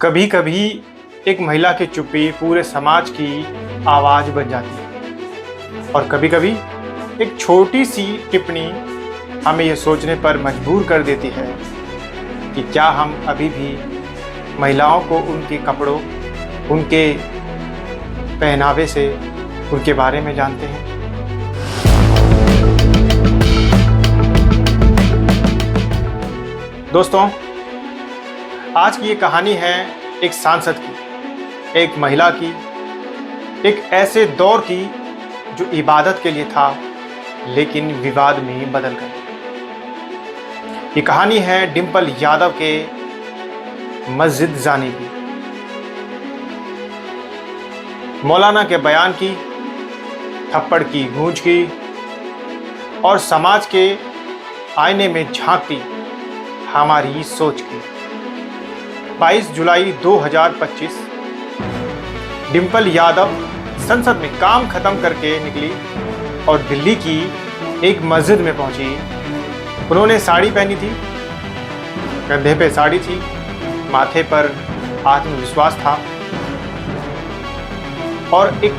कभी कभी एक महिला की चुप्पी पूरे समाज की आवाज़ बन जाती है और कभी कभी एक छोटी सी टिप्पणी हमें यह सोचने पर मजबूर कर देती है कि क्या हम अभी भी महिलाओं को उनके कपड़ों, उनके पहनावे से, उनके बारे में जानते हैं। दोस्तों, आज की ये कहानी है एक सांसद की, एक महिला की, एक ऐसे दौर की जो इबादत के लिए था लेकिन विवाद में बदल गया। ये कहानी है डिंपल यादव के मस्जिद जाने की, मौलाना के बयान की, थप्पड़ की गूंज की और समाज के आईने में झांकती हमारी सोच की। 22 जुलाई 2025 डिंपल यादव संसद में काम खत्म करके निकली और दिल्ली की एक मस्जिद में पहुंची। उन्होंने साड़ी पहनी थी, कंधे पे साड़ी थी, माथे पर आत्मविश्वास था और एक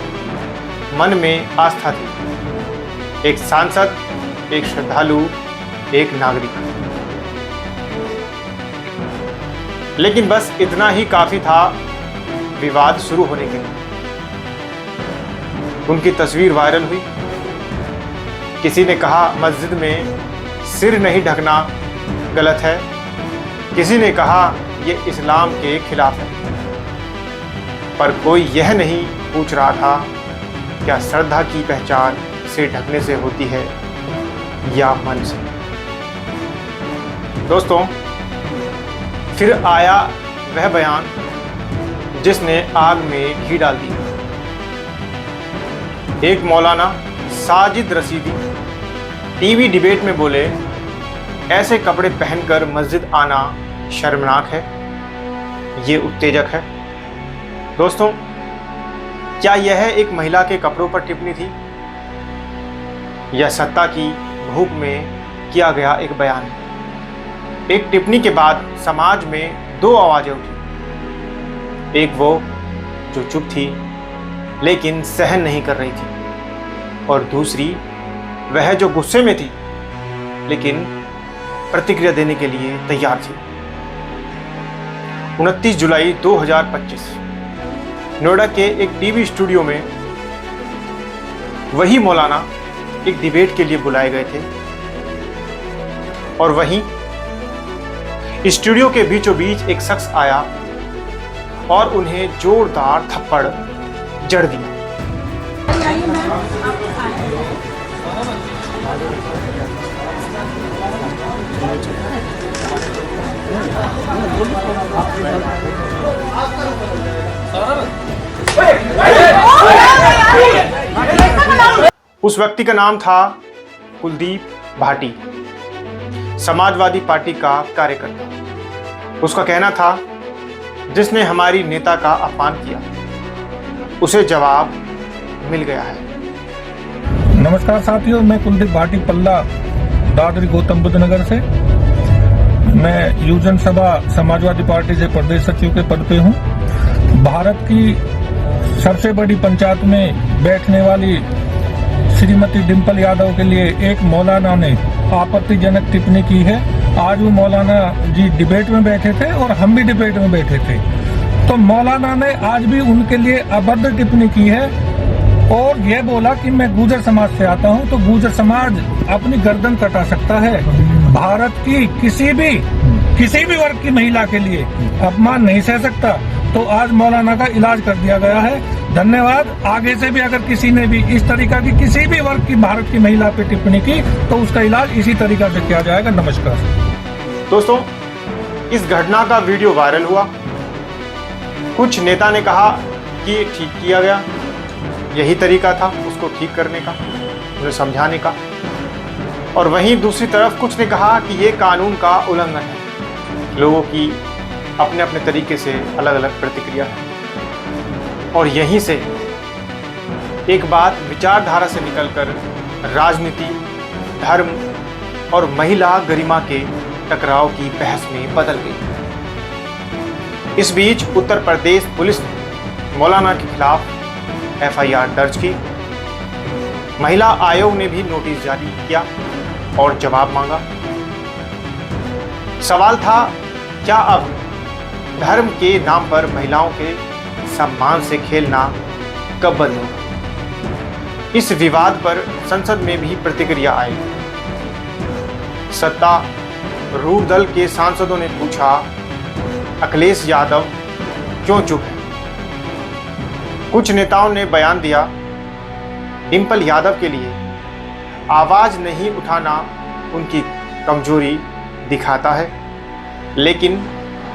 मन में आस्था थी। एक सांसद, एक श्रद्धालु, एक नागरिक। लेकिन बस इतना ही काफी था विवाद शुरू होने के लिए। उनकी तस्वीर वायरल हुई। किसी ने कहा मस्जिद में सिर नहीं ढकना गलत है, किसी ने कहा यह इस्लाम के खिलाफ है, पर कोई यह नहीं पूछ रहा था क्या श्रद्धा की पहचान सिर ढकने से होती है या मन से। दोस्तों, फिर आया वह बयान जिसने आग में घी डाल दिया। एक मौलाना साजिद रशीदी टीवी डिबेट में बोले, ऐसे कपड़े पहनकर मस्जिद आना शर्मनाक है, ये उत्तेजक है। दोस्तों, क्या यह एक महिला के कपड़ों पर टिप्पणी थी या सत्ता की भूख में किया गया एक बयान? एक टिप्पणी के बाद समाज में दो आवाजें उठी। एक वो जो चुप थी लेकिन सहन नहीं कर रही थी, और दूसरी वह जो गुस्से में थी लेकिन प्रतिक्रिया देने के लिए तैयार थी। 29 जुलाई 2025 नोएडा के एक टीवी स्टूडियो में वही मौलाना एक डिबेट के लिए बुलाए गए थे और वहीं स्टूडियो के बीचों बीच एक शख्स आया और उन्हें जोरदार थप्पड़ जड़ दिया। उस व्यक्ति का नाम था कुलदीप भाटी, समाजवादी पार्टी का कार्यकर्ता। उसका कहना था, जिसने हमारी नेता का अपमान किया उसे जवाब मिल गया है। नमस्कार साथियों, मैं कुलदीप भाटी पल्ला, दादरी गौतम बुद्ध नगर से। मैं युवजन सभा समाजवादी पार्टी से प्रदेश सचिव के पद पे हूँ। भारत की सबसे बड़ी पंचायत में बैठने वाली श्रीमती डिंपल यादव के लिए एक मौलाना ने आपत्तिजनक टिप्पणी की है। आज वो मौलाना जी डिबेट में बैठे थे और हम भी डिबेट में बैठे थे, तो मौलाना ने आज भी उनके लिए अभद्र टिप्पणी की है और यह बोला कि मैं गुर्जर समाज से आता हूं, तो गुर्जर समाज अपनी गर्दन कटा सकता है। भारत की किसी भी वर्ग की महिला के लिए अपमान नहीं सह सकता। तो आज मौलाना का इलाज कर दिया गया है। धन्यवाद। आगे से भी अगर किसी ने भी इस तरीका की किसी भी वर्ग की भारत की महिला पे टिप्पणी की तो उसका इलाज इसी तरीका से किया जाएगा। नमस्कार दोस्तों, इस घटना का वीडियो वायरल हुआ। कुछ नेता ने कहा कि ठीक किया गया, यही तरीका था उसको ठीक करने का, उन्हें समझाने का, और वहीं दूसरी तरफ कुछ ने कहा कि ये कानून का उल्लंघन है। लोगों की अपने अपने तरीके से अलग अलग प्रतिक्रिया है और यहीं से एक बात विचारधारा से निकलकर राजनीति, धर्म और महिला गरिमा के टकराव की बहस में बदल गई। इस बीच उत्तर प्रदेश पुलिस ने मौलाना के खिलाफ FIR दर्ज की। महिला आयोग ने भी नोटिस जारी किया और जवाब मांगा। सवाल था, क्या अब धर्म के नाम पर महिलाओं के सम्मान से खेलना कब बंद होगा? इस विवाद पर संसद में भी प्रतिक्रिया आई। सत्तारूढ़ दल के सांसदों ने पूछा, अखिलेश यादव क्यों चुप है? कुछ नेताओं ने बयान दिया, डिंपल यादव के लिए आवाज नहीं उठाना उनकी कमजोरी दिखाता है। लेकिन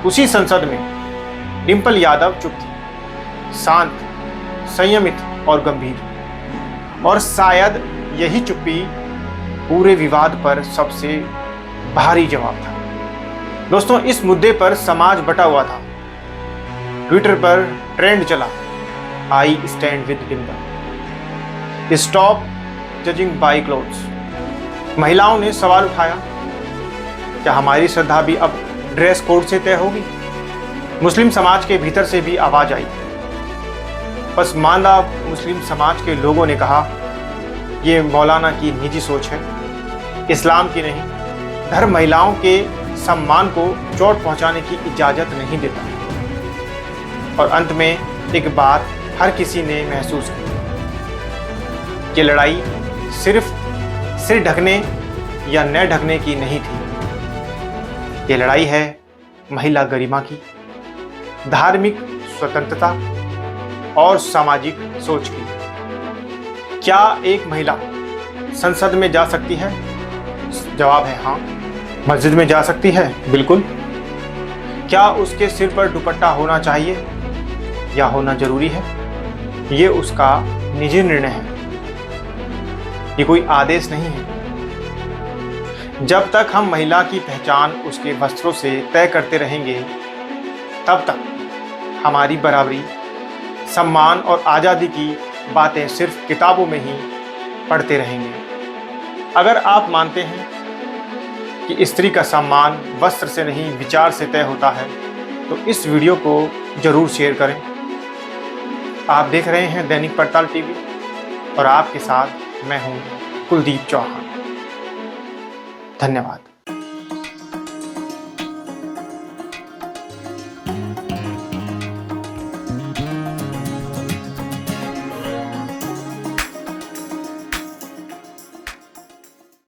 उसी संसद में डिंपल यादव चुप थी, शांत, संयमित और गंभीर। और शायद यही चुप्पी पूरे विवाद पर सबसे भारी जवाब था। दोस्तों, इस मुद्दे पर समाज बटा हुआ था। ट्विटर पर ट्रेंड चला, I stand with Dimple, stop judging bye clothes. महिलाओं ने सवाल उठाया, क्या हमारी श्रद्धा भी अब ड्रेस कोड से तय होगी? मुस्लिम समाज के भीतर से भी आवाज आई। पसमानदा मुस्लिम समाज के लोगों ने कहा, ये मौलाना की निजी सोच है, इस्लाम की नहीं। धर्म महिलाओं के सम्मान को चोट पहुंचाने की इजाजत नहीं देता। और अंत में एक बात हर किसी ने महसूस की कि लड़ाई सिर्फ सिर ढकने या न ढकने की नहीं थी। ये लड़ाई है महिला गरिमा की, धार्मिक स्वतंत्रता और सामाजिक सोच की। क्या एक महिला संसद में जा सकती है? जवाब है हाँ। मस्जिद में जा सकती है? बिल्कुल। क्या उसके सिर पर दुपट्टा होना चाहिए या होना जरूरी है? ये उसका निजी निर्णय है, ये कोई आदेश नहीं है। जब तक हम महिला की पहचान उसके वस्त्रों से तय करते रहेंगे, तब तक हमारी बराबरी, सम्मान और आज़ादी की बातें सिर्फ किताबों में ही पढ़ते रहेंगे। अगर आप मानते हैं कि स्त्री का सम्मान वस्त्र से नहीं विचार से तय होता है, तो इस वीडियो को जरूर शेयर करें। आप देख रहे हैं दैनिक पड़ताल टीवी और आपके साथ मैं हूं कुलदीप चौहान। धन्यवाद।